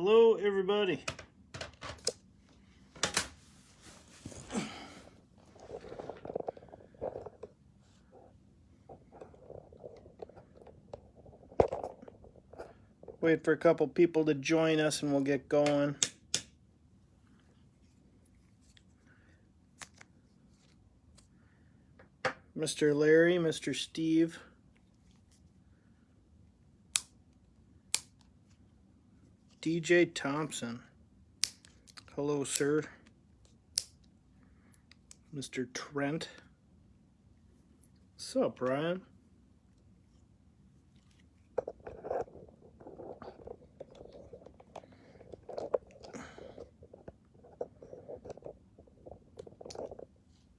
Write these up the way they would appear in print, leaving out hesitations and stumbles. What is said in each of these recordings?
Hello, everybody. Wait for a couple people to join us and we'll get going. Mr. Larry, Mr. Steve. DJ Thompson. Hello, sir. Mr. Trent. What's up, Brian?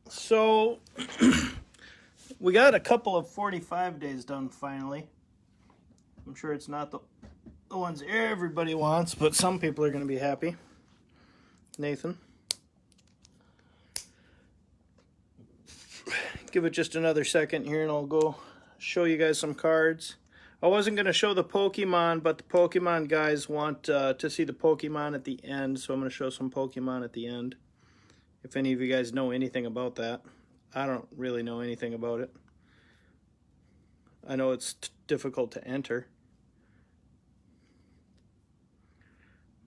So, we got a couple of 45 days done finally. I'm sure it's not the ones everybody wants, but some people are going to be happy. Nathan. Give it just another second here and I'll go show you guys some cards. I wasn't going to show the Pokemon, but the Pokemon guys want to see the Pokemon at the end, so I'm going to show some Pokemon at the end. If any of you guys know anything about that. I don't really know anything about it. I know it's difficult to enter.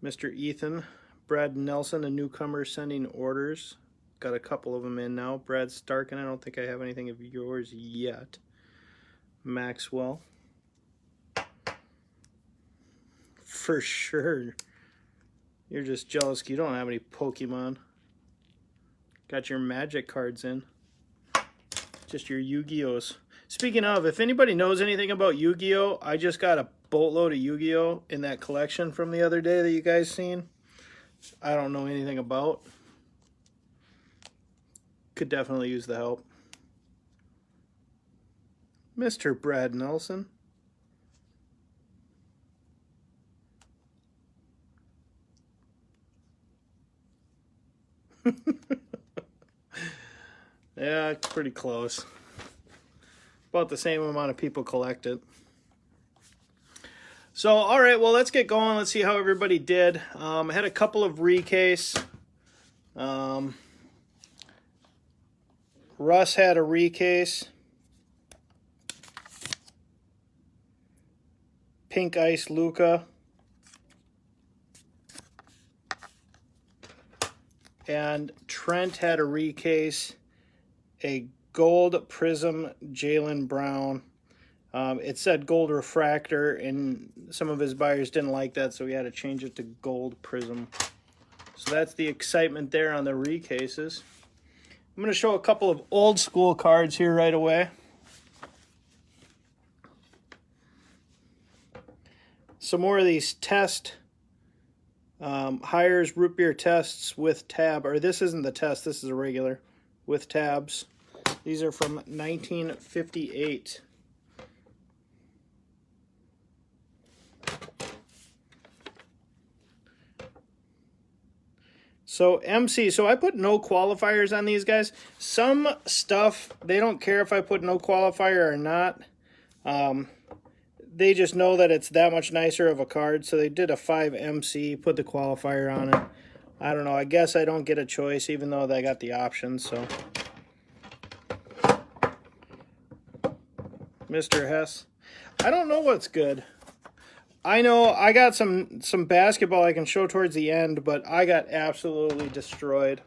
Mr. Ethan, Brad Nelson, a newcomer sending orders. Got a couple of them in now. Brad Starkin, I don't think I have anything of yours yet. Maxwell. For sure. You're just jealous you don't have any Pokemon. Got your Magic cards in. Just your Yu-Gi-Ohs. Speaking of, if anybody knows anything about Yu-Gi-Oh, I just got a boatload of Yu-Gi-Oh in that collection from the other day that you guys seen. I don't know anything about. Could definitely use the help. Mr. Brad Nelson. Yeah, it's pretty close. About the same amount of people collect it. So, alright, well, let's get going. Let's see how everybody did. I had a couple of recase. Russ had a recase. Pink Ice Luca. And Trent had a recase. A gold prism Jaylen Brown. It said gold refractor, and some of his buyers didn't like that, so we had to change it to gold prism. So that's the excitement there on the recases. I'm going to show a couple of old school cards here right away. Some more of these test Hires root beer tests with tab, or this isn't the test, this is a regular with tabs. These are from 1958. So MC, so I put no qualifiers on these guys. Some stuff, they don't care if I put no qualifier or not. They just know that it's that much nicer of a card, so they did a 5 MC, put the qualifier on it. I don't know, I guess I don't get a choice, even though they got the option, so. Mr. Hess. I don't know what's good. I know I got some basketball I can show towards the end, but I got absolutely destroyed.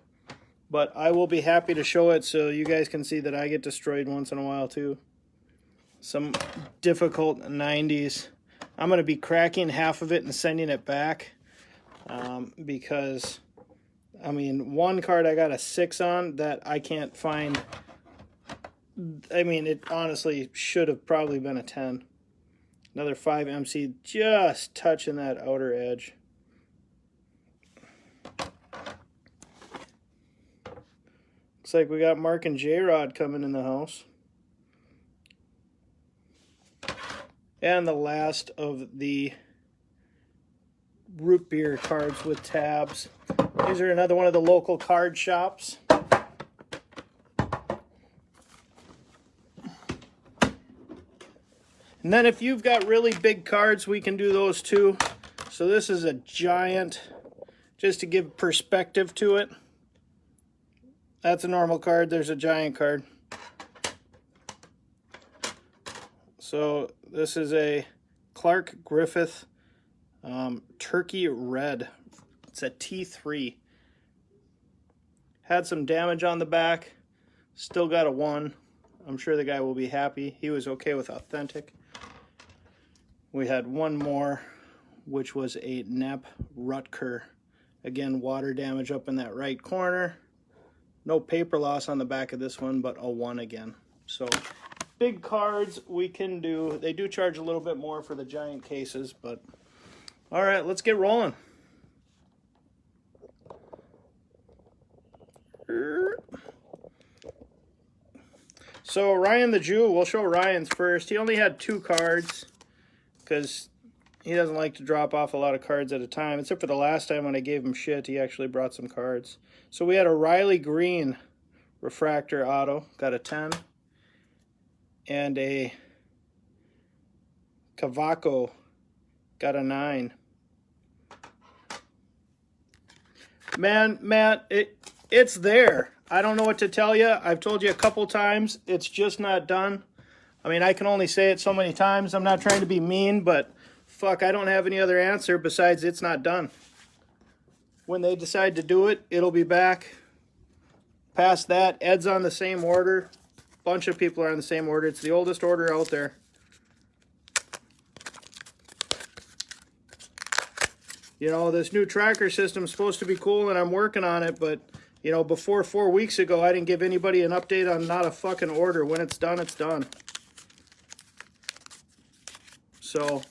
But I will be happy to show it so you guys can see that I get destroyed once in a while too. Some difficult 90s. I'm going to be cracking half of it and sending it back because, I mean, one card I got a 6 on that I can't find. I mean, it honestly should have probably been a 10. Another 5 MC, just touching that outer edge. Looks like we got Mark and J-Rod coming in the house. And the last of the root beer cards with tabs. These are another one of the local card shops. And then if you've got really big cards, we can do those too. So this is a giant, just to give perspective to it. That's a normal card. There's a giant card. So this is a Clark Griffith Turkey Red. It's a T3. Had some damage on the back. Still got a 1. I'm sure the guy will be happy. He was okay with authentic. We had one more, which was a Nap Rutger. Again, water damage up in that right corner. No paper loss on the back of this one, but a 1 again. So big cards we can do. They do charge a little bit more for the giant cases, but all right, let's get rolling. So Ryan the Jew, we'll show Ryan's first. He only had 2 cards because he doesn't like to drop off a lot of cards at a time, except for the last time when I gave him shit, he actually brought some cards. So we had a Riley Green refractor auto, got a 10, and a Cavaco, got a 9. Man, Matt, it's there. I don't know what to tell you. I've told you a couple times. It's just not done. I mean, I can only say it so many times. I'm not trying to be mean, but fuck, I don't have any other answer besides it's not done. When they decide to do it, it'll be back. Past that, Ed's on the same order. Bunch of people are on the same order. It's the oldest order out there. You know, this new tracker system is supposed to be cool, and I'm working on it, but, you know, before 4 weeks ago, I didn't give anybody an update on not a fucking order. When it's done, it's done. So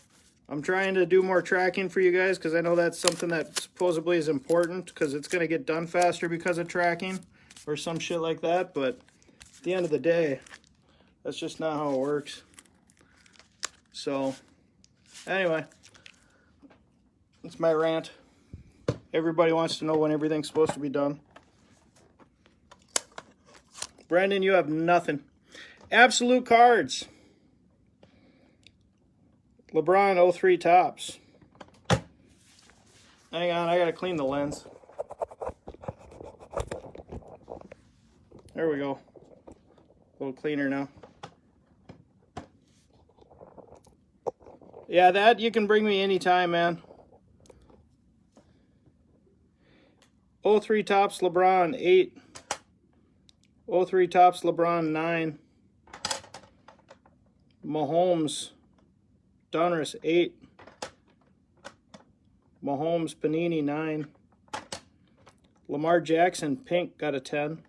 I'm trying to do more tracking for you guys because I know that's something that supposedly is important because it's going to get done faster because of tracking or some shit like that. But at the end of the day, that's just not how it works. So anyway, that's my rant. Everybody wants to know when everything's supposed to be done. Brandon, you have nothing. Absolute cards. LeBron 03 tops. Hang on, I gotta clean the lens. There we go. A little cleaner now. Yeah, that you can bring me anytime, man. 03 tops LeBron 8. 03 tops LeBron 9. Mahomes Donruss 8. Mahomes Panini 9. Lamar Jackson pink got a 10.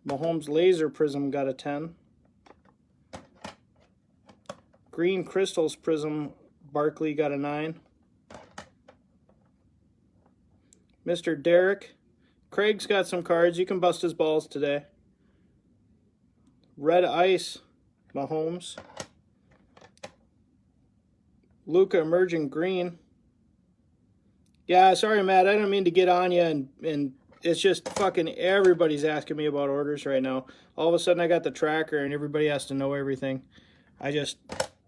Mahomes Laser Prism got a 10. Green Crystals Prism Barkley got a 9. Mr. Derek. Craig's got some cards. You can bust his balls today. Red Ice Mahomes. Luka Emerging Green. Yeah, sorry, Matt. I don't mean to get on you, and it's just fucking everybody's asking me about orders right now. All of a sudden, I got the tracker, and everybody has to know everything. I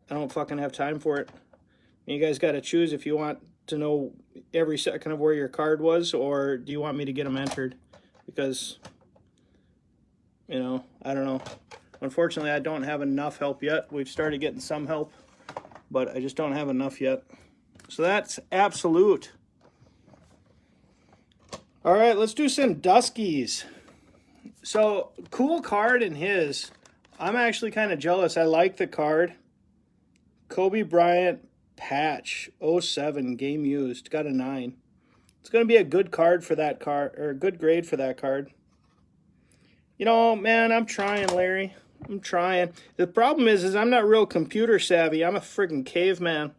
don't fucking have time for it. You guys got to choose if you want to know every second of where your card was, or do you want me to get them entered? Because, you know, I don't know. Unfortunately, I don't have enough help yet. We've started getting some help, but I just don't have enough yet. So that's absolute. All right, let's do some Duskies. So, cool card in his. I'm actually kind of jealous. I like the card. Kobe Bryant patch 07 game used. Got a 9. It's going to be a good card for that card, or a good grade for that card. You know, man, I'm trying, Larry. I'm trying. The problem is I'm not real computer savvy. I'm a friggin' caveman.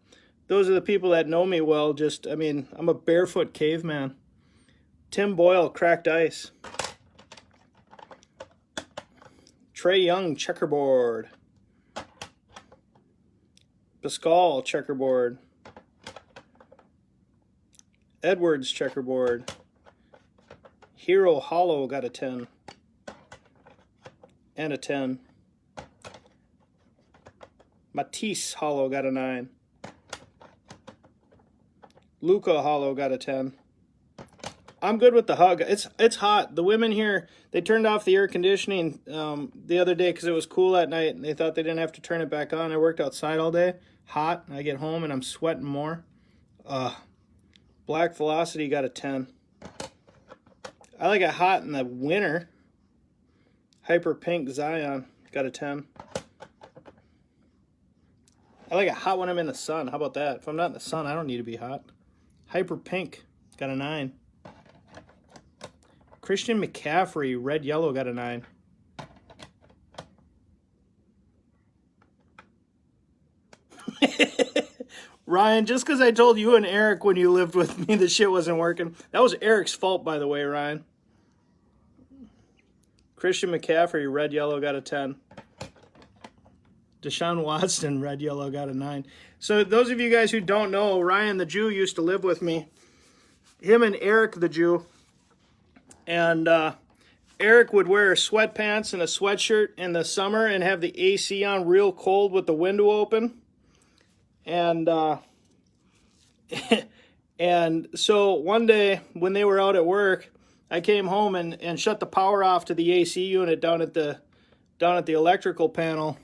Those are the people that know me well. I'm a barefoot caveman. Tim Boyle, cracked ice. Trae Young, checkerboard. Pascal, checkerboard. Edwards, checkerboard. Hero Hollow got a 10. And a 10. Matisse Hollow got a 9. Luca Hollow got a 10. I'm good with the hug. It's hot. The women here, they turned off the air conditioning the other day because it was cool at night, and they thought they didn't have to turn it back on. I worked outside all day, hot. I get home and I'm sweating more. Black Velocity got a 10. I like it hot in the winter. Hyper Pink Zion got a 10. I like it hot when I'm in the sun. How about that? If I'm not in the sun, I don't need to be hot. Hyper Pink got a 9. Christian McCaffrey, Red Yellow, got a 9. Ryan, just because I told you and Eric when you lived with me the shit wasn't working. That was Eric's fault, by the way, Ryan. Christian McCaffrey, Red Yellow, got a 10. Deshaun Watson, Red Yellow, got a 9. So those of you guys who don't know, Ryan the Jew used to live with me. Him and Eric the Jew. And Eric would wear sweatpants and a sweatshirt in the summer and have the AC on real cold with the window open. And and so one day when they were out at work, I came home and shut the power off to the AC unit down at the electrical panel,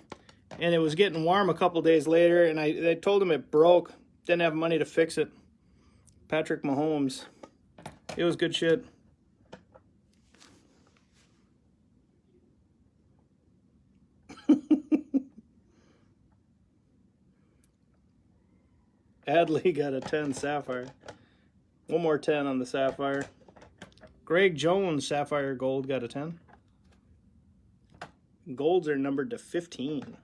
and it was getting warm a couple days later, and I told him it broke. Didn't have money to fix it. Patrick Mahomes. It was good shit. Adley got a 10 Sapphire. One more 10 on the Sapphire. Greg Jones, Sapphire Gold, got a 10. Golds are numbered to 15.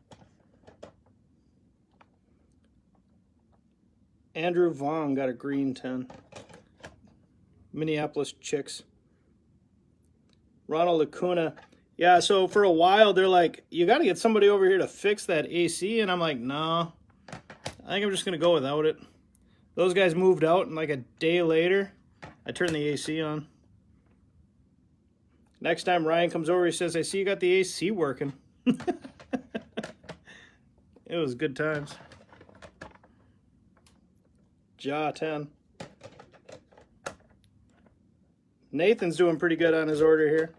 Andrew Vaughn got a green 10. Minneapolis Chicks. Ronald Acuna. Yeah, so for a while, they're like, you got to get somebody over here to fix that AC. And I'm like, no. I think I'm just going to go without it. Those guys moved out, and like a day later, I turned the AC on. Next time Ryan comes over, he says, I see you got the AC working. It was good times. Ja 10. Nathan's doing pretty good on his order here.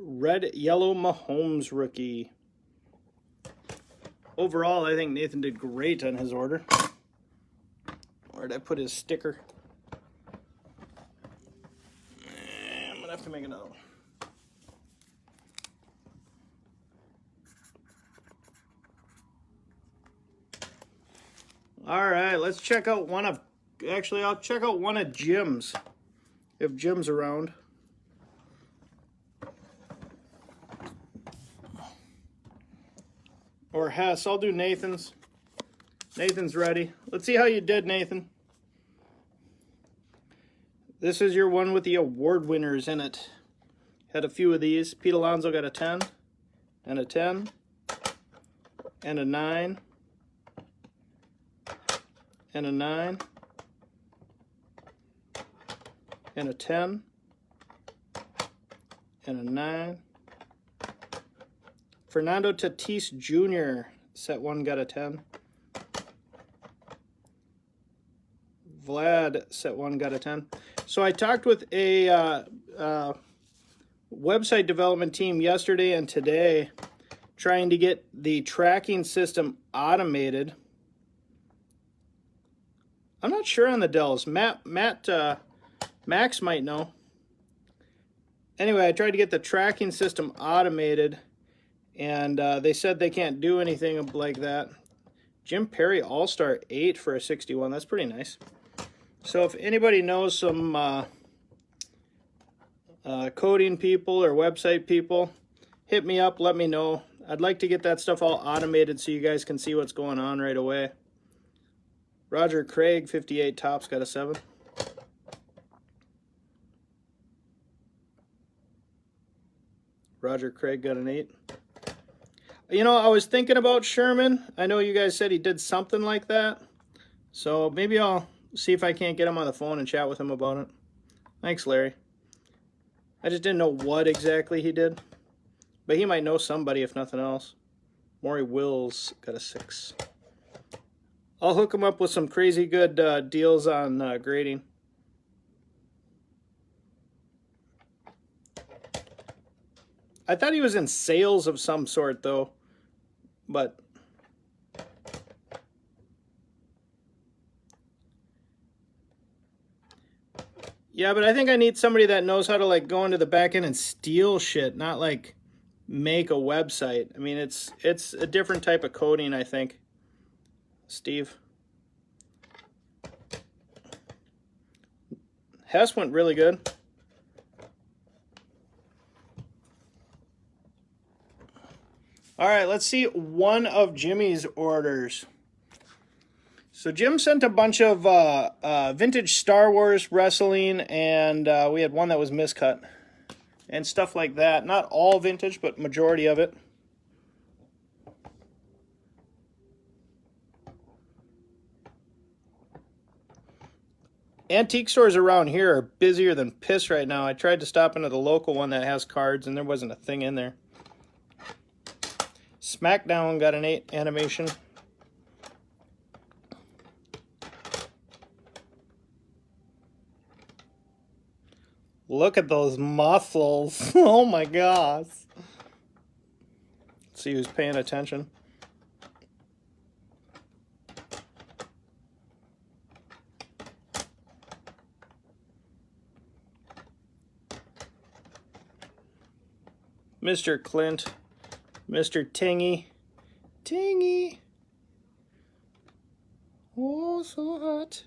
Red Yellow Mahomes rookie. Overall, I think Nathan did great on his order. Where did I put his sticker? I'm going to have to make another one. All right, let's check out one of... Actually, I'll check out one of Jim's. If Jim's around. Or Hess. I'll do Nathan's. Nathan's ready. Let's see how you did, Nathan. This is your one with the award winners in it. Had a few of these. Pete Alonso got a 10, and a 10, and a 9, and a 9, and a 10, and a 9. Fernando Tatis Jr. set 1 got a 10. Vlad set 1 got a 10. So I talked with a website development team yesterday and today trying to get the tracking system automated. I'm not sure on the Dells. Max might know. Anyway, I tried to get the tracking system automated, and they said they can't do anything like that. Jim Perry All-Star 8 for a 61. That's pretty nice. So if anybody knows some coding people or website people, hit me up, let me know. I'd like to get that stuff all automated so you guys can see what's going on right away. Roger Craig, 58 Topps, got a 7. Roger Craig got an 8. You know, I was thinking about Sherman. I know you guys said he did something like that. So maybe I'll see if I can't get him on the phone and chat with him about it. Thanks, Larry. I just didn't know what exactly he did. But he might know somebody if nothing else. Maury Wills got a 6. I'll hook him up with some crazy good deals on grading. I thought he was in sales of some sort, though. But yeah, but I think I need somebody that knows how to like go into the back end and steal shit, not like make a website. I mean, it's a different type of coding, I think. Steve. Hess went really good. All right, let's see one of Jimmy's orders. So Jim sent a bunch of vintage Star Wars wrestling, and we had one that was miscut and stuff like that. Not all vintage, but majority of it. Antique stores around here are busier than piss right now. I tried to stop into the local one that has cards, and there wasn't a thing in there. SmackDown got an 8 animation. Look at those muscles. Oh my gosh. Let's see who's paying attention. Mr. Clint. Mr. Tingy. Tingy. Oh, so hot.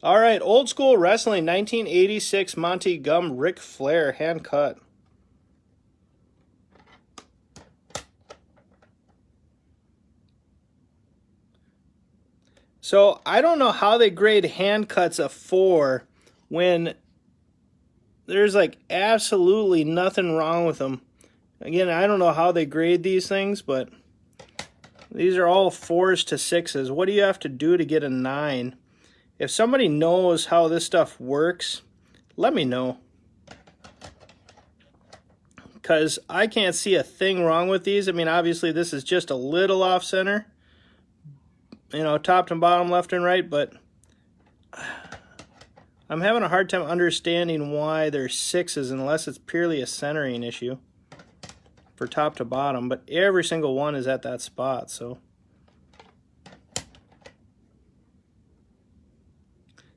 All right, old school wrestling, 1986 Monty Gum Ric Flair, hand cut. So I don't know how they grade hand cuts a 4 when there's like absolutely nothing wrong with them. Again, I don't know how they grade these things, but these are all 4s to 6s. What do you have to do to get a 9? If somebody knows how this stuff works, let me know. Because I can't see a thing wrong with these. I mean, obviously this is just a little off center. You know, top to bottom, left and right, but I'm having a hard time understanding why they're 6s unless it's purely a centering issue for top to bottom. But every single one is at that spot, so.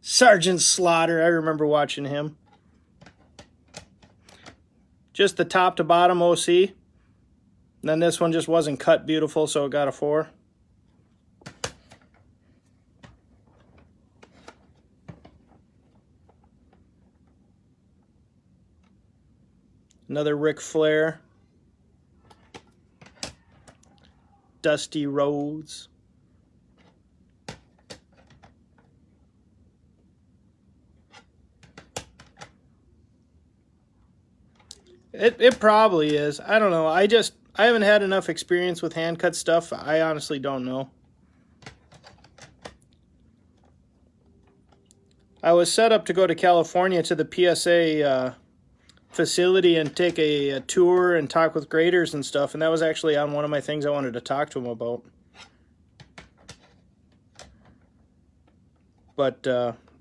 Sergeant Slaughter, I remember watching him. Just the top to bottom OC. And then this one just wasn't cut beautiful, so it got a 4. Another Ric Flair. Dusty Rhodes. It probably is. I don't know. I haven't had enough experience with hand cut stuff. I honestly don't know. I was set up to go to California to the PSA facility and take a tour and talk with graders and stuff, and that was actually on one of my things I wanted to talk to them about. But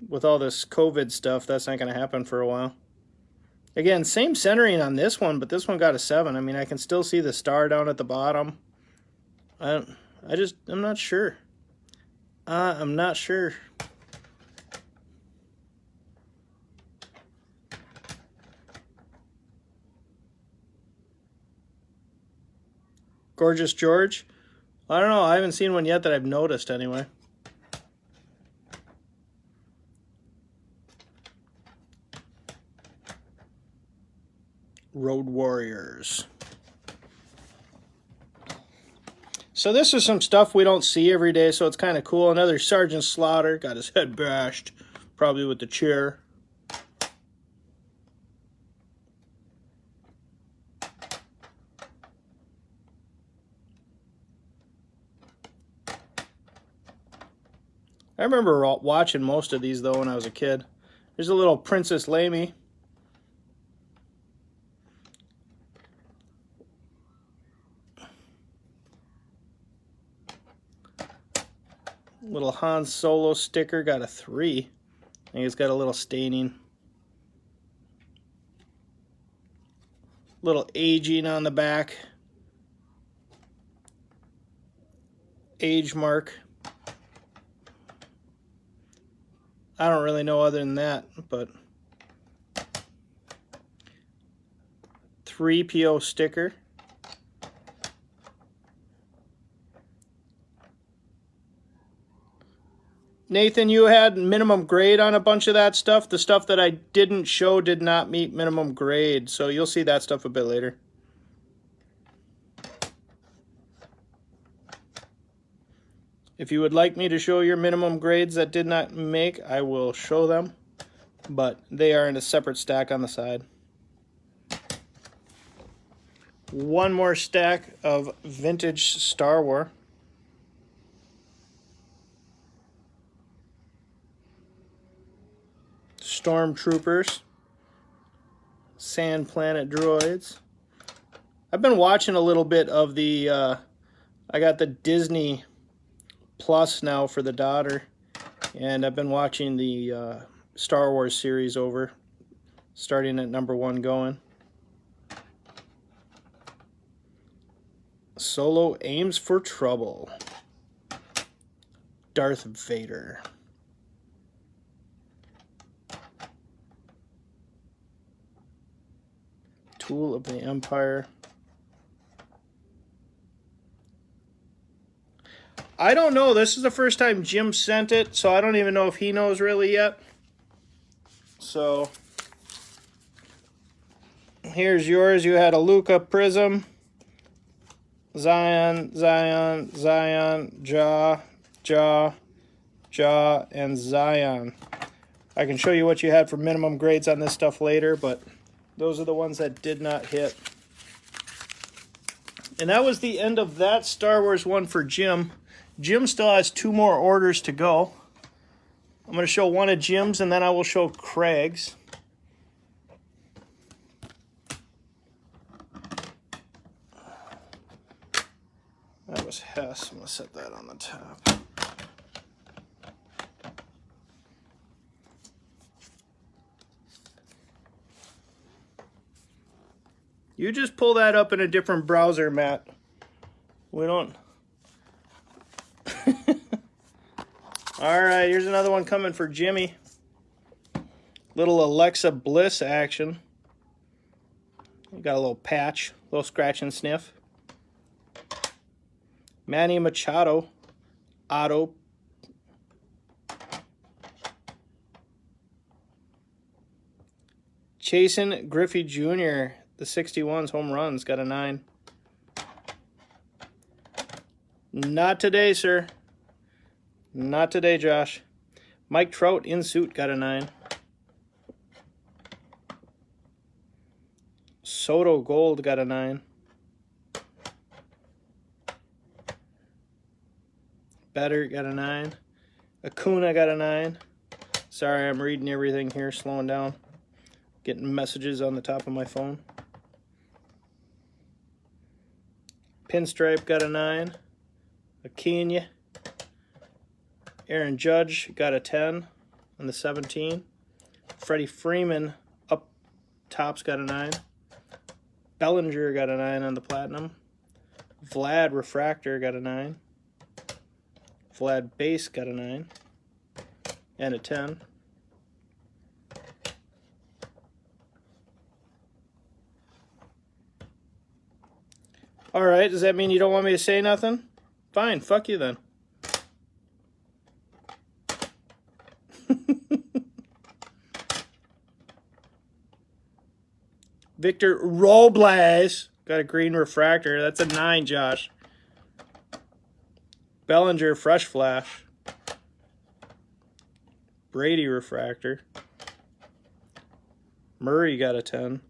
with all this COVID stuff, that's not going to happen for a while. Again, same centering on this one, but this one got a 7. I mean, I can still see the star down at the bottom. I'm not sure. I'm not sure. Gorgeous George? I don't know. I haven't seen one yet that I've noticed anyway. Road Warriors. So this is some stuff we don't see every day, so it's kind of cool. Another Sergeant Slaughter. Got his head bashed. Probably with the chair. I remember watching most of these, though, when I was a kid. There's a little Princess Lamey. Little Han Solo sticker, got a 3. I think it's got a little staining. Little aging on the back. Age mark. I don't really know other than that, but 3PO sticker. Nathan, you had minimum grade on a bunch of that stuff. The stuff that I didn't show did not meet minimum grade, so you'll see that stuff a bit later. If you would like me to show your minimum grades that did not make, I will show them, but they are in a separate stack on the side. One more stack of vintage Star Wars. Stormtroopers, Sand Planet droids. I've been watching a little bit of the, I got the Disney Plus now for the daughter, and I've been watching the Star Wars series over, starting at #1 going. Solo aims for trouble. Darth Vader. Tool of the Empire. I don't know. This is the first time Jim sent it, so I don't even know if he knows really yet. So, here's yours. You had a Luca Prism, Zion, Zion, Zion, Jaw, Jaw, Jaw, and Zion. I can show you what you had for minimum grades on this stuff later, but those are the ones that did not hit. And that was the end of that Star Wars one for Jim. Jim still has 2 more orders to go. I'm going to show one of Jim's, and then I will show Craig's. That was Hess. I'm going to set that on the top. You just pull that up in a different browser, Matt. We don't... Alright, here's another one coming for Jimmy. Little Alexa Bliss action. You got a little patch, a little scratch and sniff. Manny Machado, auto. Chasen Griffey Jr., the 61's home runs, got a 9. Not today, sir. Not today, Josh. Mike Trout in suit got a 9. Soto Gold got a 9. Better got a 9. Acuna got a 9. Sorry, I'm reading everything here, slowing down. Getting messages on the top of my phone. Pinstripe got a 9. Acuna. Aaron Judge got a 10 on the 17. Freddie Freeman up tops got a 9. Bellinger got a 9 on the platinum. Vlad Refractor got a 9. Vlad Base got a 9. And a 10. Alright, does that mean you don't want me to say nothing? Fine, fuck you then. Victor Robles got a green refractor. That's a 9, Josh. Bellinger Fresh Flash. Brady refractor. Murray got a 10.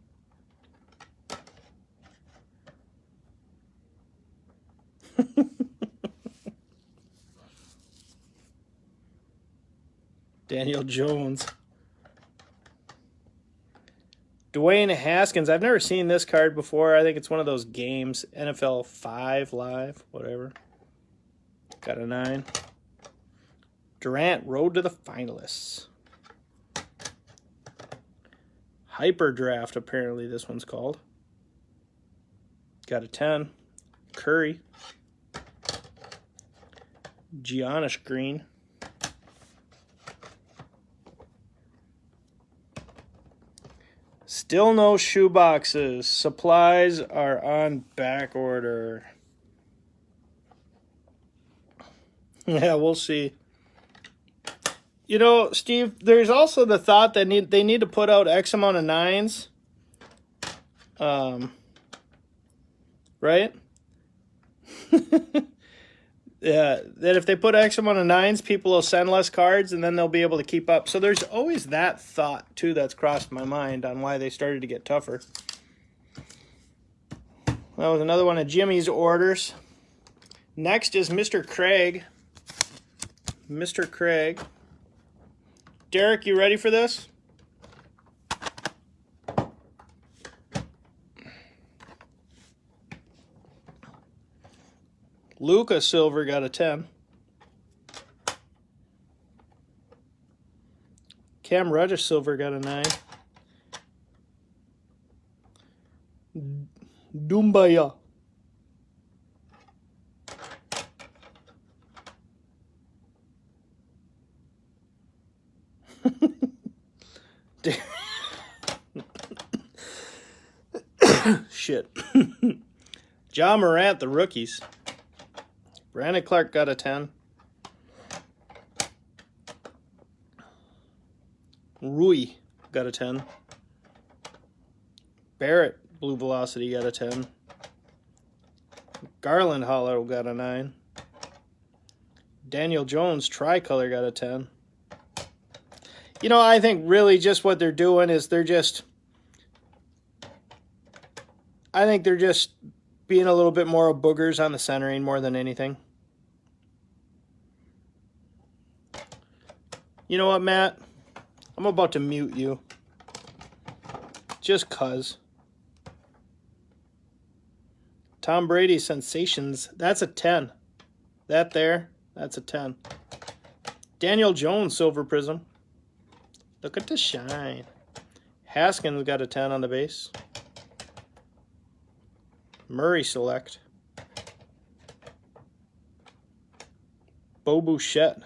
Daniel Jones. Dwayne Haskins. I've never seen this card before. I think it's one of those games. NFL 5 Live, whatever. Got a 9. Durant, Road to the Finalists. Hyper Draft, apparently this one's called. Got a 10. Curry. Giannis Green. Still no shoe boxes. Supplies are on back order. Yeah, we'll see. You know, Steve, there's also the thought that they need to put out X amount of 9s. Right? Yeah, that if they put X amount of 9s, people will send less cards, and then they'll be able to keep up. So there's always that thought, too, that's crossed my mind on why they started to get tougher. That was another one of Jimmy's orders. Next is Mr. Craig. Mr. Craig. Derek, you ready for this? Luka Silver got a 10. Cam Reddish Silver got a 9. Doumbaya. Shit. John Morant, the rookies. Brandon Clark got a 10. Rui got a 10. Barrett, Blue Velocity, got a 10. Garland Hollow got a 9. Daniel Jones, Tricolor, got a 10. You know, I think really just what they're doing is I think they're just being a little bit more boogers on the centering more than anything. You know what, Matt? I'm about to mute you. Just 'cause. Tom Brady Sensations. That's a 10. That there, that's a 10. Daniel Jones Silver Prism. Look at the shine. Haskins got a 10 on the base. Murray Select. Bo Bouchette.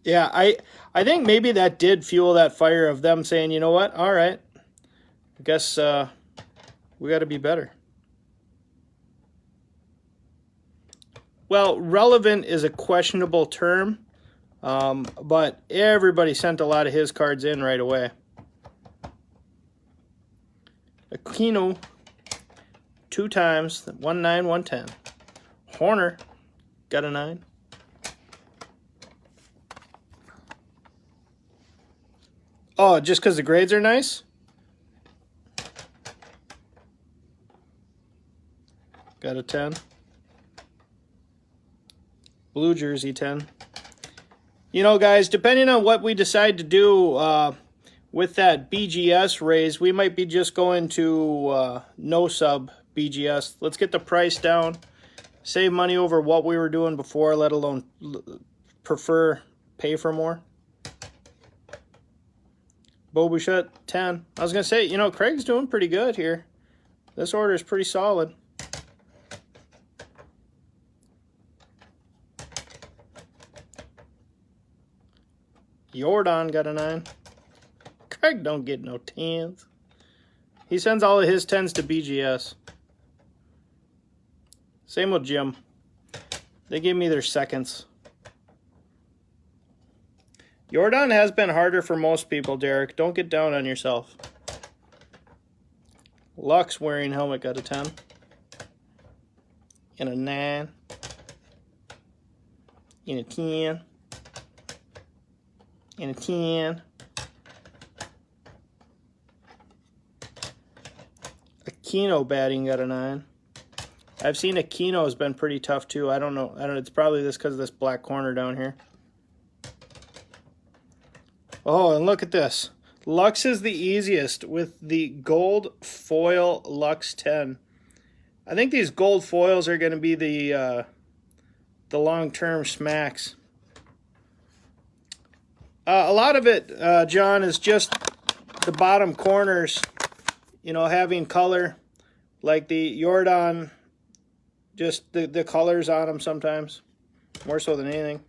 Yeah, I think maybe that did fuel that fire of them saying, you know what, all right, I guess we got to be better. Well, relevant is a questionable term, but everybody sent a lot of his cards in right away. Aquino, 2 times, 1-9, 1-10. Horner, got a 9. Oh, just because the grades are nice? Got a 10. Blue jersey 10. You know, guys, depending on what we decide to do with that BGS raise, we might be just going to no sub BGS. Let's get the price down. Save money over what we were doing before, let alone prefer pay for more. Bo Bouchette, 10. I was going to say, you know, Craig's doing pretty good here. This order is pretty solid. Jordan got a 9. Craig don't get no 10s. He sends all of his 10s to BGS. Same with Jim. They give me their seconds. Jordan has been harder for most people, Derek. Don't get down on yourself. Lux wearing helmet got a 10. And a 9. And a 10. And a 10. Aquino batting got a 9. I've seen Aquino has been pretty tough too. I don't know. It's probably this because of this black corner down here. Oh, and look at this. Lux is the easiest with the gold foil Lux 10. I think these gold foils are going to be the long-term smacks. A lot of it, John, is just the bottom corners, you know, having color. Like the Jordan, just the colors on them sometimes, more so than anything.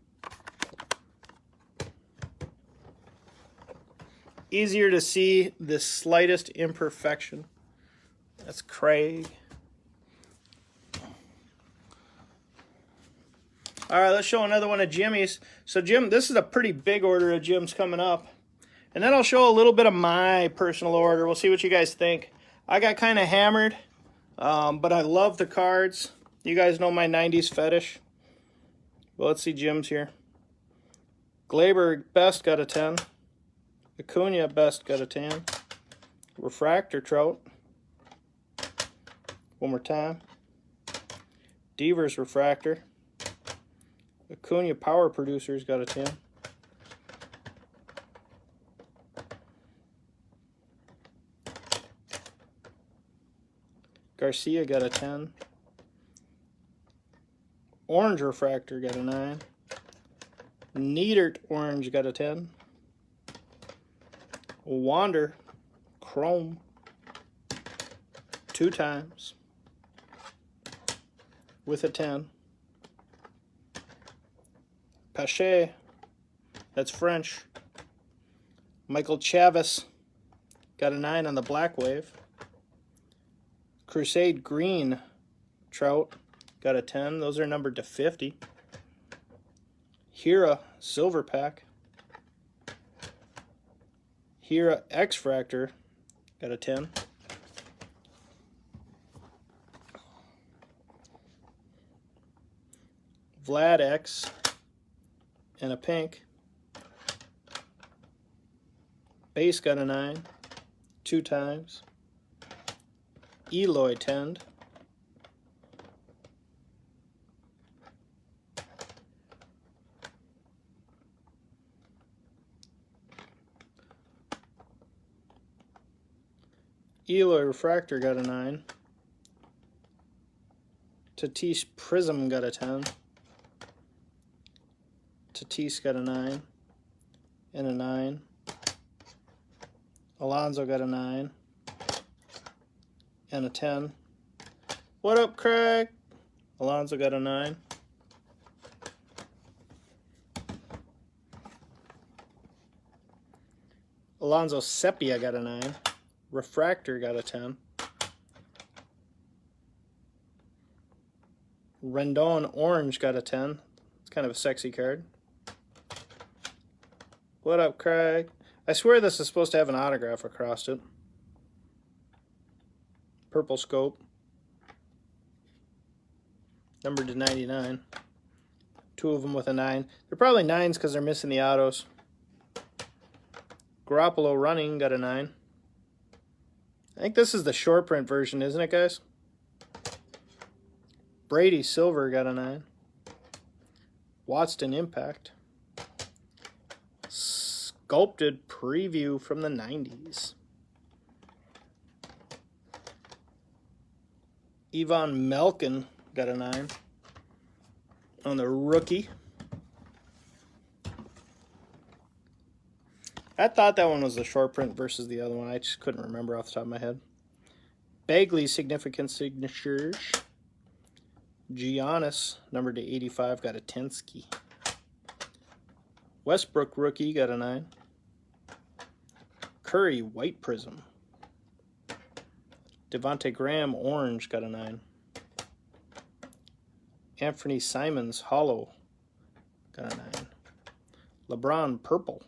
Easier to see the slightest imperfection. That's Craig. All right, let's show another one of Jimmy's. So Jim, this is a pretty big order of Jim's coming up. And then I'll show a little bit of my personal order. We'll see what you guys think. I got kind of hammered, but I love the cards. You guys know my 90s fetish. Well, let's see Jim's here. Glaber Best got a 10. Acuna Best got a 10. Refractor Trout. One more time. Devers Refractor. Acuna Power Producers got a 10. Garcia got a 10. Orange Refractor got a 9. Neidert Orange got a 10. Wander Chrome 2 times with a 10. Pache, that's French. Michael Chavis got a 9 on the Black Wave. Crusade Green Trout got a 10. Those are numbered to 50. Hira Silver Pack. Hira X-Fractor got a 10. Vlad X and a pink. Base got a 9 2 times. Eloy Tend. Eloy Refractor got a 9. Tatis Prism got a 10. Tatis got a 9 and a 9. Alonso got a 9 and a 10. What up, Craig? Alonso got a 9. Alonso Sepia got a 9. Refractor got a 10. Rendon Orange got a 10. It's kind of a sexy card. What up, Craig? I swear this is supposed to have an autograph across it. Purple Scope. Numbered to 99. 2 of them with a 9. They're probably 9s because they're missing the autos. Garoppolo Running got a 9. I think this is the short print version, isn't it, guys? Brady Silver got a 9. Watson Impact. Sculpted Preview from the 90s. Ivan Melkin got a 9 on the rookie. I thought that one was the short print versus the other one. I just couldn't remember off the top of my head. Bagley Significant Signatures. Giannis, numbered to 85, got a Tensky. Westbrook Rookie got a 9. Curry White Prism. Devontae Graham Orange got a 9. Anthony Simons Hollow got a 9. LeBron Purple.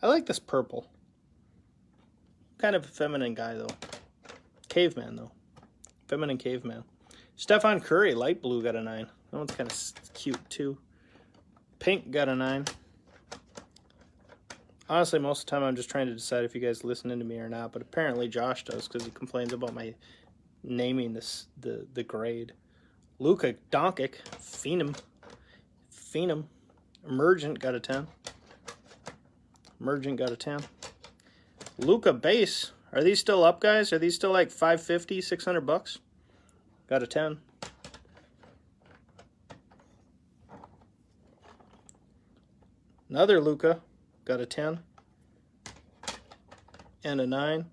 I like this purple. Kind of a feminine guy, though. Caveman, though. Feminine caveman. Stephon Curry, light blue, got a 9. That one's kind of cute, too. Pink got a 9. Honestly, most of the time I'm just trying to decide if you guys listening to me or not, but apparently Josh does because he complains about my naming the grade. Luka Doncic, Phenom. Emergent got a 10. Emergent got a 10. Luka Base. Are these still up, guys? Are these still like $550, $600 bucks? got a 10. Another Luka, got a 10. And a 9.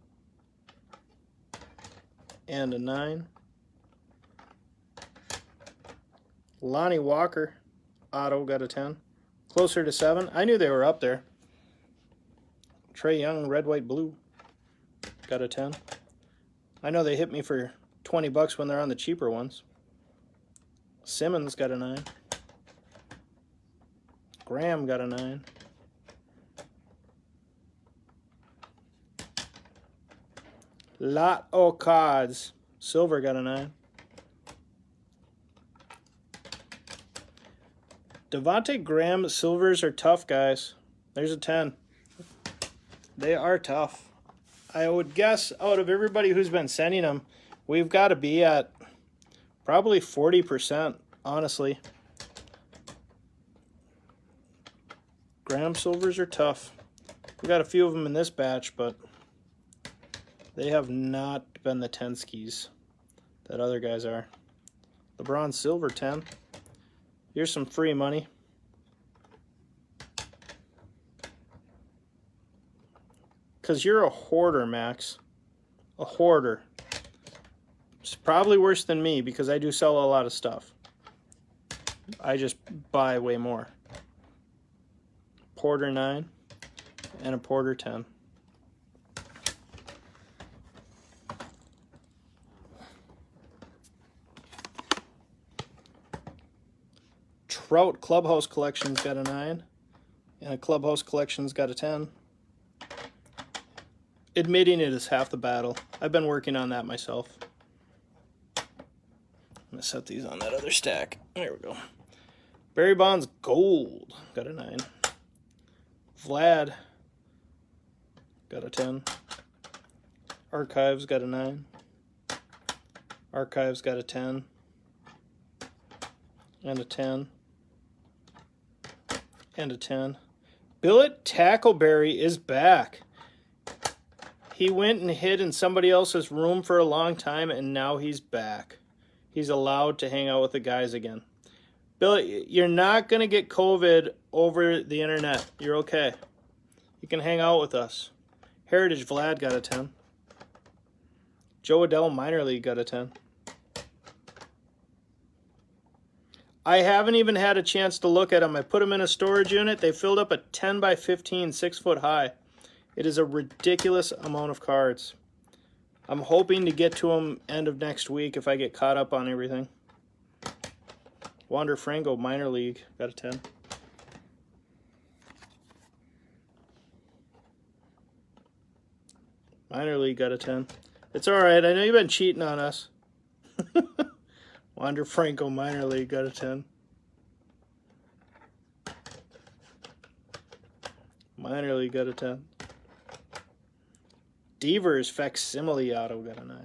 And a 9. Lonnie Walker, auto, got a 10. Closer to 7. I knew they were up there. Trae Young, red, white, blue, got a 10. I know they hit me for 20 bucks when they're on the cheaper ones. Simmons got a 9. Graham got a 9. Lot of cards. Silver got a 9. Devontae Graham silvers are tough, guys. There's a 10. They are tough. I would guess out of everybody who's been sending them, we've got to be at probably 40%, honestly. Graham silvers are tough. We got a few of them in this batch, but they have not been the 10 skis that other guys are. LeBron silver 10. Here's some free money. Because you're a hoarder, Max. A hoarder. It's probably worse than me because I do sell a lot of stuff. I just buy way more. Porter 9 and a Porter 10. Trout Clubhouse Collection's got a 9. And a Clubhouse Collection's got a 10. Admitting it is half the battle. I've been working on that myself. I'm going to set these on that other stack. There we go. Barry Bonds Gold got a 9. Vlad got a 10. Archives got a 9. Archives got a 10. And a 10. And a 10. Billet Tackleberry is back. He went and hid in somebody else's room for a long time, and now he's back. He's allowed to hang out with the guys again. Billet, you're not going to get COVID over the internet. You're okay. You can hang out with us. Heritage Vlad got a 10. Joe Adell Minor League got a 10. I haven't even had a chance to look at them. I put them in a storage unit. They filled up a 10 by 15, 6 foot high. It is a ridiculous amount of cards. I'm hoping to get to them end of next week if I get caught up on everything. Wander Franco, Minor League, got a 10. Minor League got a 10. It's alright, I know you've been cheating on us. Wander Franco, Minor League, got a 10. Minor League got a 10. Devers Facsimile Auto got a 9.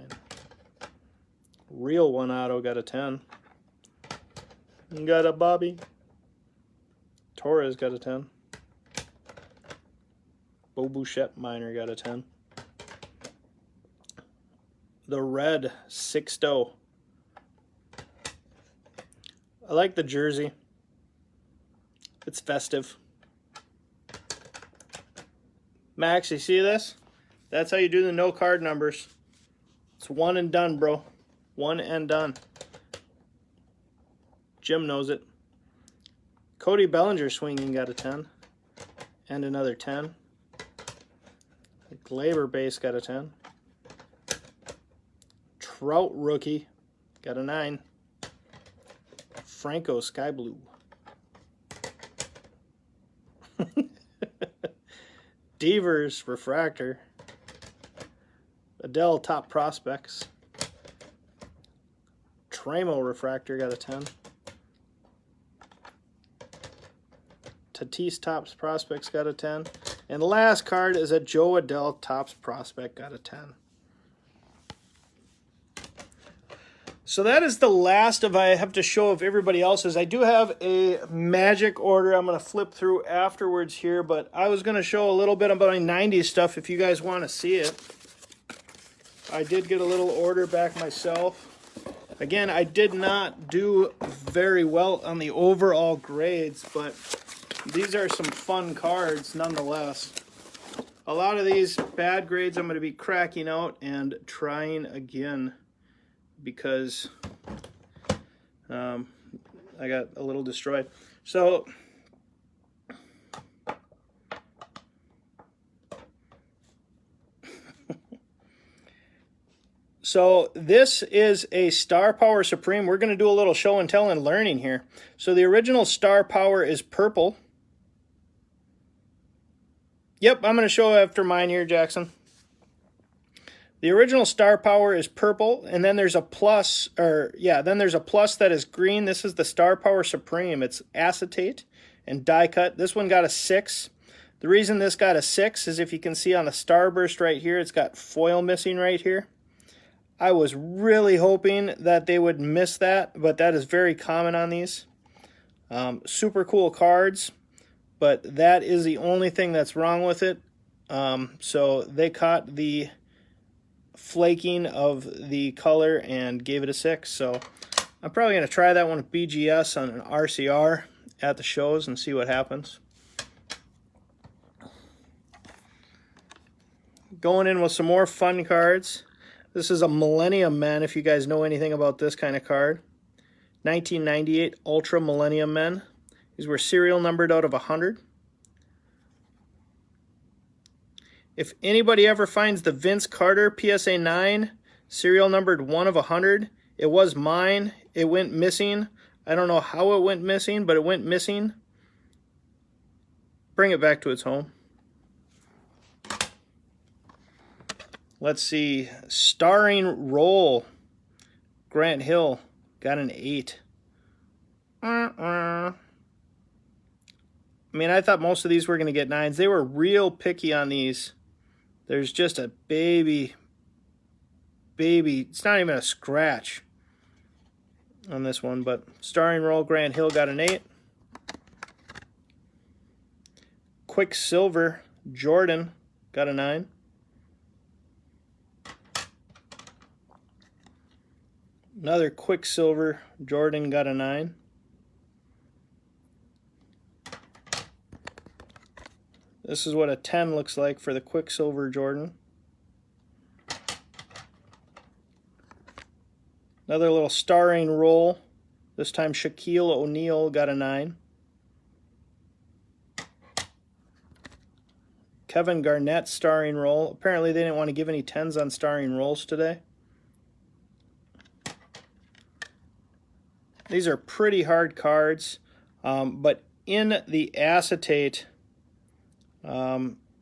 Real One Auto got a 10. Got a Bobby. Torres got a 10. Bo Bouchette Minor got a 10. The Red Sixto. I like the jersey. It's festive. Max, you see this? That's how you do the no card numbers. It's one and done, bro. One and done. Jim knows it. Cody Bellinger swinging got a 10. And another 10. Glaber base got a 10. Trout rookie got a 9. Franco Sky Blue. Devers Refractor. Adele Top Prospects. Tramo Refractor got a 10. Tatis Tops Prospects got a 10. And the last card is a Joe Adele Tops Prospect got a 10. So that is the last of I have to show of everybody else's. I do have a Magic order I'm going to flip through afterwards here, but I was going to show a little bit about my 90s stuff if you guys want to see it. I did get a little order back myself. Again, I did not do very well on the overall grades, but these are some fun cards nonetheless. A lot of these bad grades I'm going to be cracking out and trying again because I got a little destroyed. So this is a Star Power Supreme. We're going to do a little show and tell and learning here. So the original Star Power is purple. Yep, I'm going to show after mine here, Jackson. The original Star Power is purple, and then there's a plus, then there's a plus that is green. This is the Star Power Supreme. It's acetate and die cut. This one got a 6. The reason this got a 6 is if you can see on the starburst right here, it's got foil missing right here. I was really hoping that they would miss that, but that is very common on these. Super cool cards, but that is the only thing that's wrong with it. So they caught the flaking of the color and gave it a 6. So I'm probably going to try that one with BGS on an RCR at the shows and see what happens. Going in with some more fun cards. This is a Millennium Men, if you guys know anything about this kind of card. 1998 Ultra Millennium Men. These were serial numbered out of 100. If anybody ever finds the Vince Carter PSA 9 serial numbered 1 of 100, it was mine. It went missing. I don't know how it went missing, but it went missing. Bring it back to its home. Let's see. Starring Role. Grant Hill got an 8. I mean, I thought most of these were going to get 9s. They were real picky on these. There's just a baby, it's not even a scratch on this one, but Starring Role, Grant Hill got an 8. Quicksilver, Jordan got a 9. Another Quicksilver, Jordan got a 9. This is what a 10 looks like for the Quicksilver Jordan. Another little Starring Role. This time Shaquille O'Neal got a 9. Kevin Garnett Starring Role. Apparently they didn't want to give any 10s on Starring Roles today. These are pretty hard cards, but in the acetate,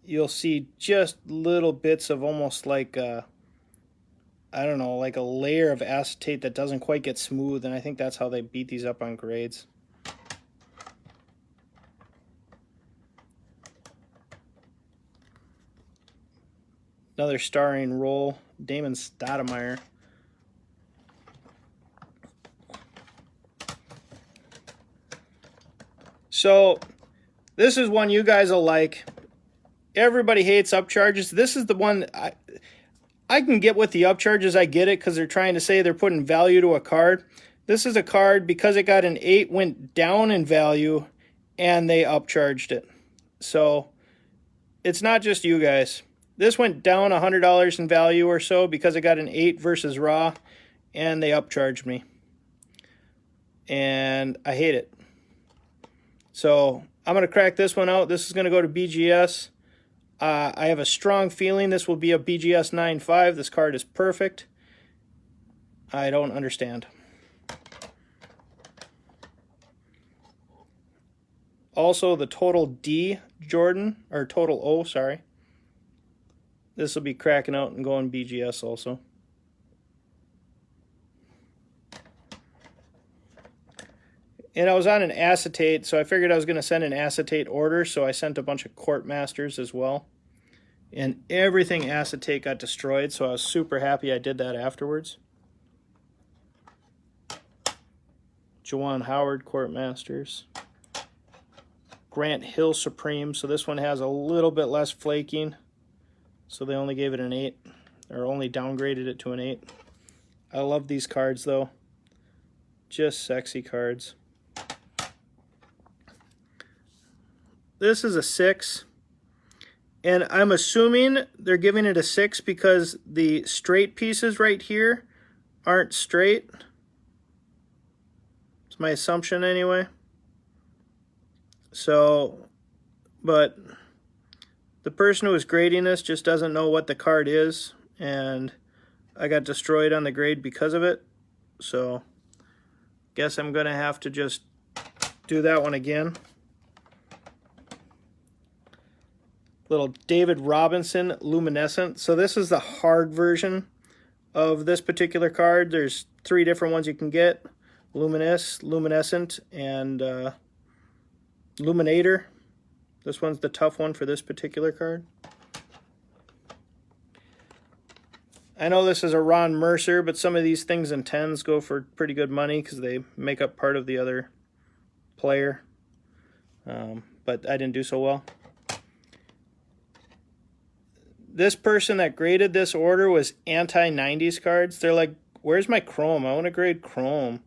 you'll see just little bits of almost like, I don't know, like a layer of acetate that doesn't quite get smooth, and I think that's how they beat these up on grades. Another Starring Role, Damon Stoudemire. So this is one you guys will like. Everybody hates upcharges. This is the one I can get with the upcharges. I get it because they're trying to say they're putting value to a card. This is a card, because it got an 8, went down in value, and they upcharged it. So it's not just you guys. This went down $100 in value or so because it got an 8 versus raw, and they upcharged me. And I hate it. So I'm going to crack this one out. This is going to go to BGS. I have a strong feeling this will be a BGS 9.5. This card is perfect. I don't understand. Also, the Total D Jordan, or Total O, sorry. This will be cracking out and going BGS also. And I was on an acetate, so I figured I was going to send an acetate order, so I sent a bunch of Court Masters as well. And everything acetate got destroyed, so I was super happy I did that afterwards. Juwan Howard Court Masters. Grant Hill Supreme, so this one has a little bit less flaking, so they only gave it an 8, or only downgraded it to an 8. I love these cards, though. Just sexy cards. This is a 6. And I'm assuming they're giving it a 6 because the straight pieces right here aren't straight. It's my assumption anyway. So, but the person who was grading this just doesn't know what the card is, and I got destroyed on the grade because of it. So, guess I'm going to have to just do that one again. Little David Robinson Luminescent. So this is the hard version of this particular card. There's 3 different ones you can get. Luminescent, and Luminator. This one's the tough one for this particular card. I know this is a Ron Mercer, but some of these things in 10s go for pretty good money because they make up part of the other player. But I didn't do so well. This person that graded this order was anti-90s cards. They're like, where's my chrome? I want to grade chrome.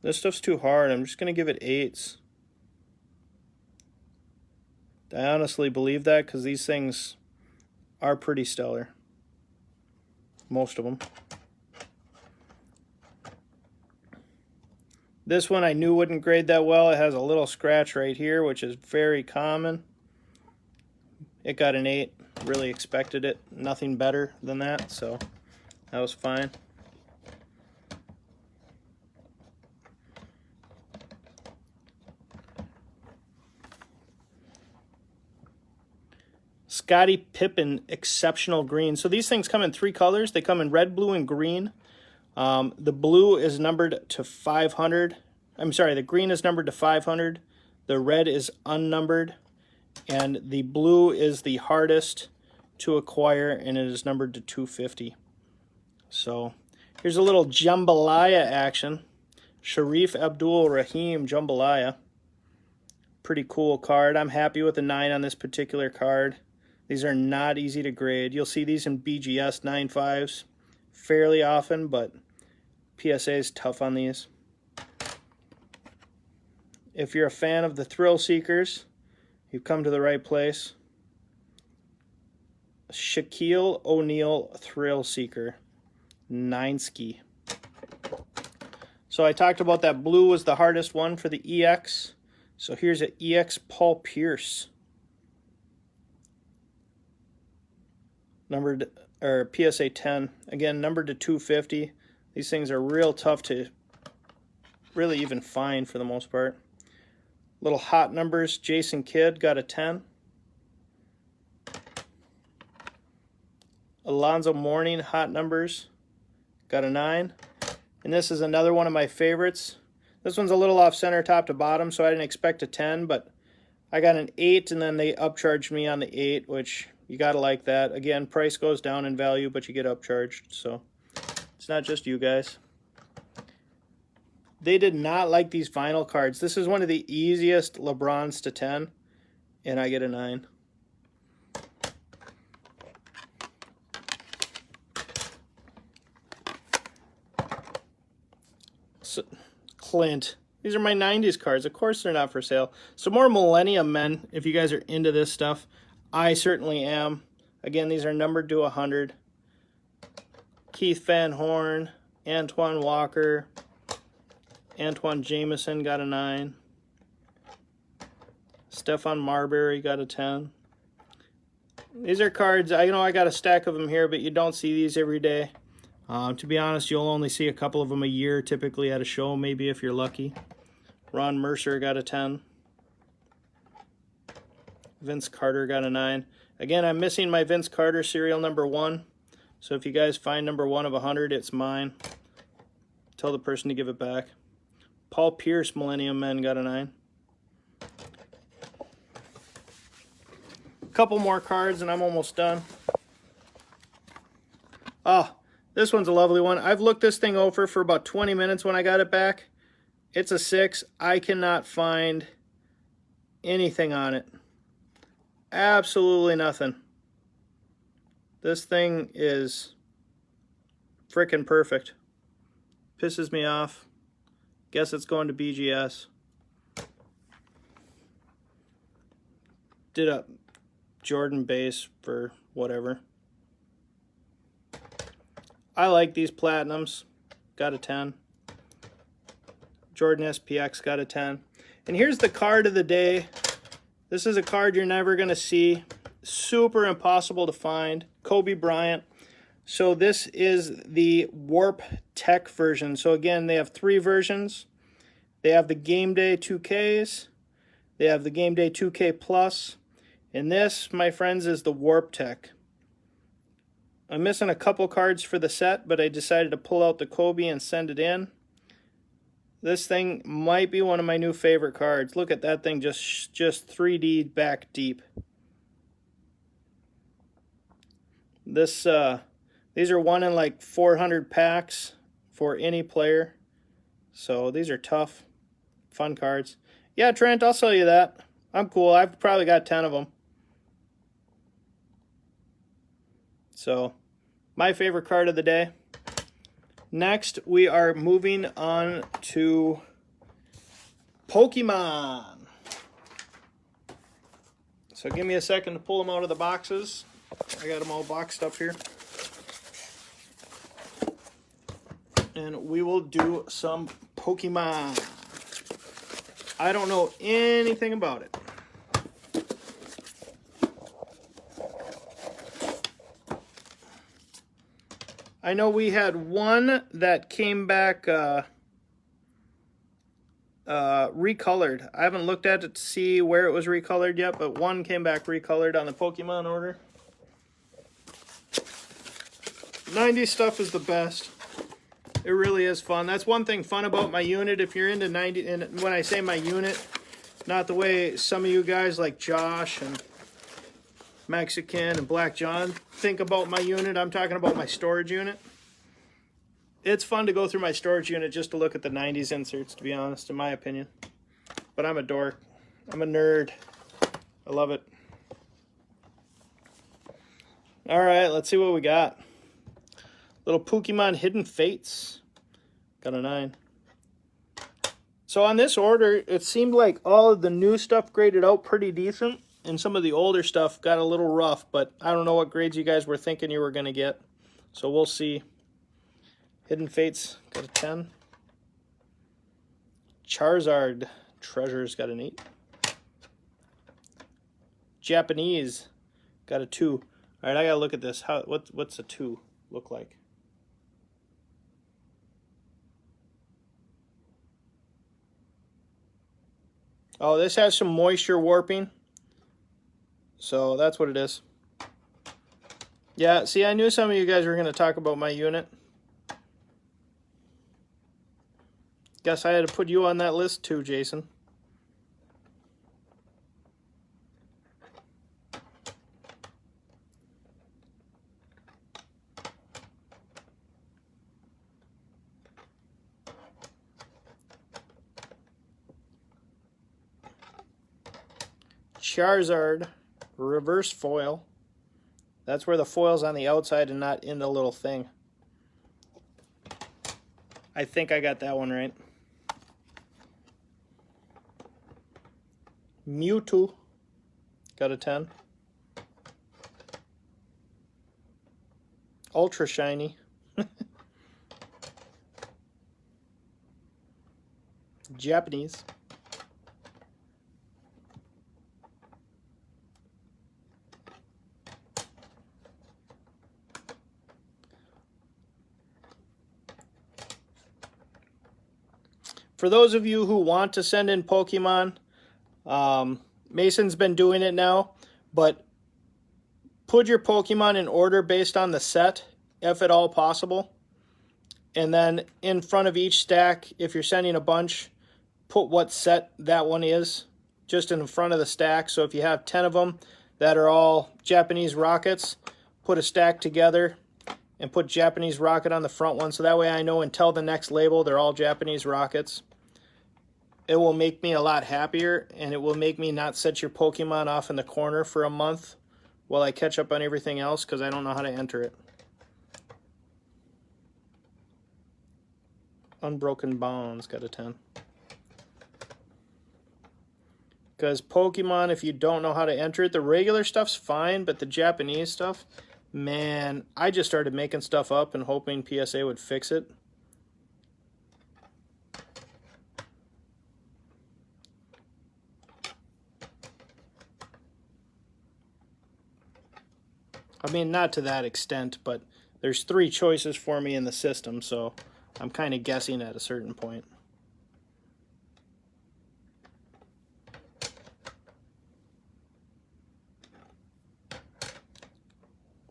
This stuff's too hard. I'm just going to give it 8s. I honestly believe that because these things are pretty stellar. Most of them. This one I knew wouldn't grade that well. It has a little scratch right here, which is very common. It got an 8. Really expected it. Nothing better than that, so that was fine. Scottie Pippen Exceptional Green. So these things come in 3 colors. They come in red, blue, and green. The blue is numbered to 500. I'm sorry, the green is numbered to 500. The red is unnumbered. And the blue is the hardest to acquire, and it is numbered to 250. So here's a little jambalaya action. Sharif Abdul Rahim Jambalaya. Pretty cool card. I'm happy with the 9 on this particular card. These are not easy to grade. You'll see these in BGS 9.5s fairly often, but PSA is tough on these. If you're a fan of the Thrill Seekers, you've come to the right place. Shaquille O'Neal Thrill Seeker, 9-ski. So I talked about that blue was the hardest one for the EX. So here's an EX Paul Pierce. Numbered, or PSA 10. Again, numbered to 250. These things are real tough to really even find for the most part. Little hot numbers. Jason Kidd got a 10. Alonzo Mourning hot numbers got a 9. And this is another one of my favorites. This one's a little off center top to bottom, so I didn't expect a 10, but I got an 8, and then they upcharged me on the 8, which you gotta like that. Again, price goes down in value, but you get upcharged, so it's not just you guys. They did not like these vinyl cards. This is one of the easiest LeBrons to 10, and I get a 9. So, Clint. These are my 90s cards. Of course they're not for sale. Some more Millennium Men, if you guys are into this stuff. I certainly am. Again, these are numbered to 100. Keith Van Horn, Antoine Walker, Antoine Jameson got a 9. Stephon Marbury got a 10. These are cards, I got a stack of them here, but you don't see these every day. To be honest, you'll only see a couple of them a year, typically at a show, maybe if you're lucky. Ron Mercer got a 10. Vince Carter got a 9. Again, I'm missing my Vince Carter serial number 1. So if you guys find number 1 of 100, it's mine. Tell the person to give it back. Paul Pierce Millennium Men got a 9. Couple more cards and I'm almost done. Oh, this one's a lovely one. I've looked this thing over for about 20 minutes when I got it back. It's a 6. I cannot find anything on it. Absolutely nothing. This thing is frickin' perfect. Pisses me off. Guess it's going to BGS. Did a Jordan base for whatever. I like these Platinums. Got a 10. Jordan SPX got a 10. And here's the card of the day. This is a card you're never going to see. Super impossible to find. Kobe Bryant. So this is the Warp Tech version. So again, they have 3 versions. They have the Game Day 2Ks. They have the Game Day 2K Plus. And this, my friends, is the Warp Tech. I'm missing a couple cards for the set, but I decided to pull out the Kobe and send it in. This thing might be one of my new favorite cards. Look at that thing, just 3D back deep. This these are 1 in like 400 packs for any player. So these are tough, fun cards. Yeah, Trent, I'll sell you that. I'm cool. I've probably got 10 of them. So, my favorite card of the day. Next, we are moving on to Pokemon. So give me a second to pull them out of the boxes. I got them all boxed up here. And we will do some Pokemon. I don't know anything about it. I know we had one that came back recolored. I haven't looked at it to see where it was recolored yet, but one came back recolored on the Pokemon order. 90s stuff is the best. It really is fun. That's one thing fun about my unit. If you're into 90, and when I say my unit, not the way some of you guys like Josh and Mexican and Black John think about my unit. I'm talking about my storage unit. It's fun to go through my storage unit just to look at the 90s inserts, to be honest, in my opinion. But I'm a dork. I'm a nerd. I love it. All right, let's see what we got. Little Pokemon Hidden Fates. Got a 9. So on this order, it seemed like all of the new stuff graded out pretty decent. And some of the older stuff got a little rough, but I don't know what grades you guys were thinking you were going to get. So we'll see. Hidden Fates got a 10. Charizard Treasures got an 8. Japanese got a 2. All right, I got to look at this. What's a 2 look like? Oh, this has some moisture warping. So that's what it is. Yeah, see, I knew some of you guys were going to talk about my unit. Guess I had to put you on that list too, Jason. Charizard reverse foil. That's where the foil's on the outside and not in the little thing. I think I got that one right. Mewtwo got a 10. Ultra shiny. Japanese. For those of you who want to send in Pokemon, Mason's been doing it now, but put your Pokemon in order based on the set, if at all possible. And then in front of each stack, if you're sending a bunch, put what set that one is, just in front of the stack. So if you have 10 of them that are all Japanese rockets, put a stack together and put Japanese rocket on the front one. So that way I know until the next label, they're all Japanese rockets. It will make me a lot happier, and it will make me not set your Pokemon off in the corner for a month while I catch up on everything else because I don't know how to enter it. Unbroken Bonds got a 10. Because Pokemon, if you don't know how to enter it, the regular stuff's fine, but the Japanese stuff, man, I just started making stuff up and hoping PSA would fix it. I mean, not to that extent, but there's 3 choices for me in the system, so I'm kind of guessing at a certain point.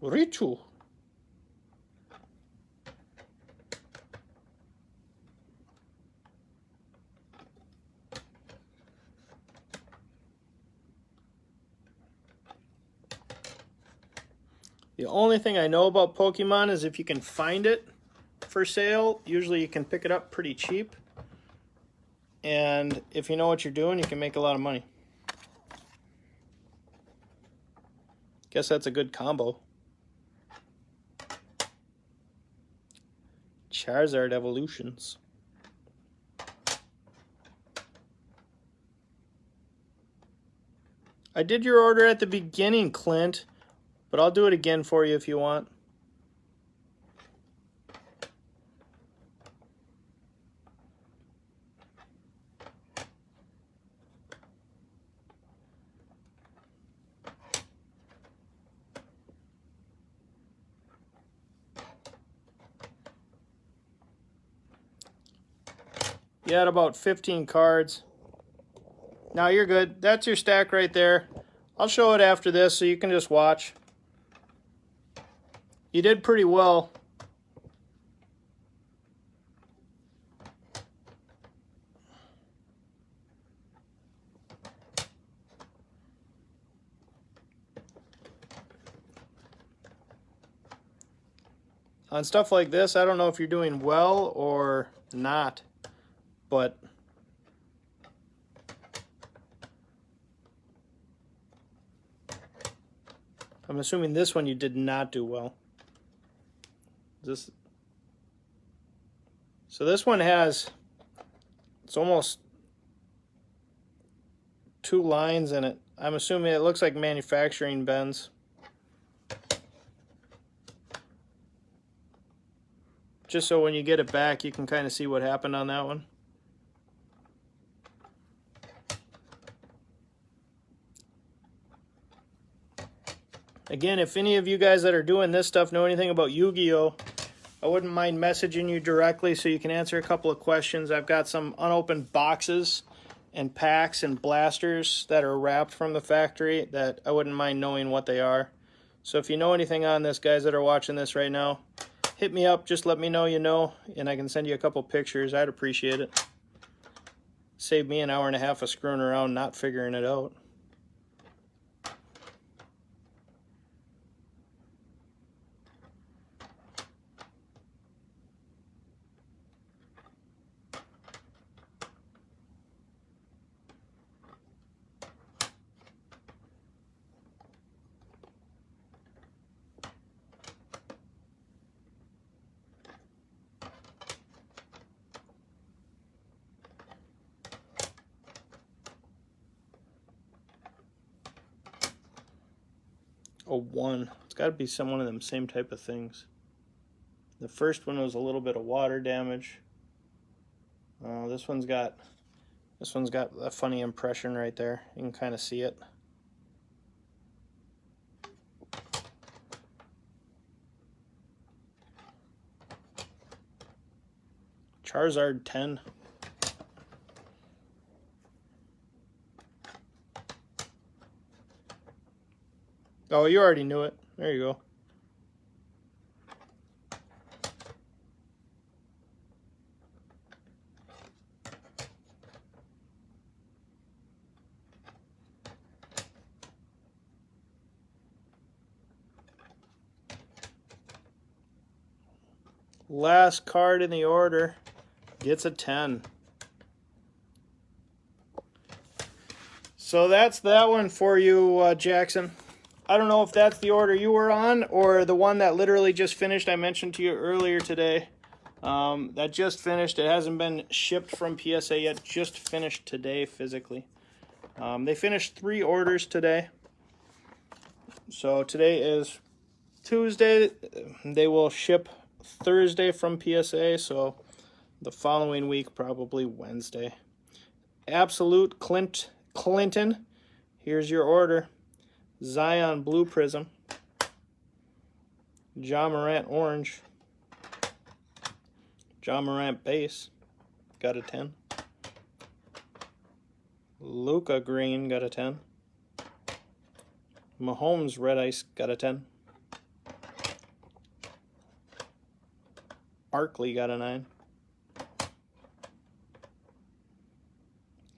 Richu. The only thing I know about Pokemon is if you can find it for sale, usually you can pick it up pretty cheap. And if you know what you're doing, you can make a lot of money. Guess that's a good combo. Charizard Evolutions. I did your order at the beginning, Clint, but I'll do it again for you if you want. You had about 15 cards. Now you're good. That's your stack right there. I'll show it after this so you can just watch. You did pretty well. On stuff like this, I don't know if you're doing well or not, but I'm assuming this one you did not do well. So this one has, it's almost 2 lines in it. I'm assuming it looks like manufacturing bends. Just so when you get it back, you can kind of see what happened on that one. Again, if any of you guys that are doing this stuff know anything about Yu-Gi-Oh!, I wouldn't mind messaging you directly so you can answer a couple of questions. I've got some unopened boxes and packs and blasters that are wrapped from the factory that I wouldn't mind knowing what they are. So if you know anything on this, guys that are watching this right now, hit me up, just let me know you know, and I can send you a couple pictures. I'd appreciate it. Save me an hour and a half of screwing around not figuring it out. A 1. It's got to be some one of them same type of things. The first one was a little bit of water damage. This one's got a funny impression right there. You can kind of see it. Charizard 10. Oh, you already knew it. There you go. Last card in the order gets a 10. So that's that one for you, Jackson. I don't know if that's the order you were on or the one that literally just finished I mentioned to you earlier today. That just finished. It hasn't been shipped from PSA yet. Just finished today physically. They finished 3 orders today. So today is Tuesday. They will ship Thursday from PSA. So the following week, probably Wednesday. Absolute Clinton. Here's your order. Zion Blue Prism. Ja Morant Orange. Ja Morant Base. Got a 10. Luka Green got a 10. Mahomes Red Ice got a 10. Barkley got a 9.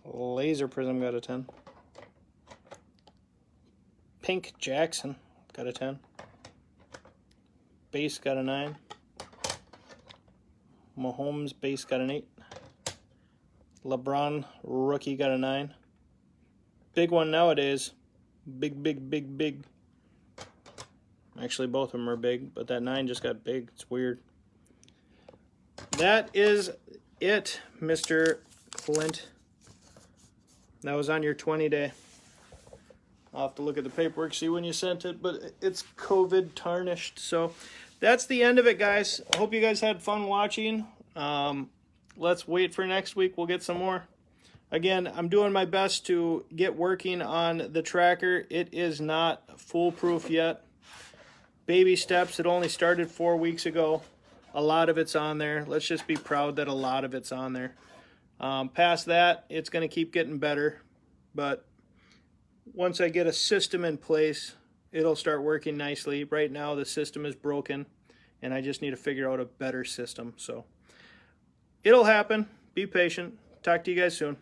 Laser Prism got a 10. Pink Jackson got a 10. Base got a 9. Mahomes Base got an 8. LeBron Rookie got a 9. Big one nowadays. Big. Actually, both of them are big, but that 9 just got big. It's weird. That is it, Mr. Clint. That was on your 20-day. I'll have to look at the paperwork, see when you sent it, but it's COVID tarnished. So that's the end of it, guys. I hope you guys had fun watching. Let's wait for next week. We'll get some more. Again, I'm doing my best to get working on the tracker. It is not foolproof yet. Baby steps. It only started 4 weeks ago. A lot of it's on there. Let's just be proud that a lot of it's on there. Past that, it's going to keep getting better. But once I get a system in place, it'll start working nicely. Right now, the system is broken, and I just need to figure out a better system. So it'll happen. Be patient. Talk to you guys soon.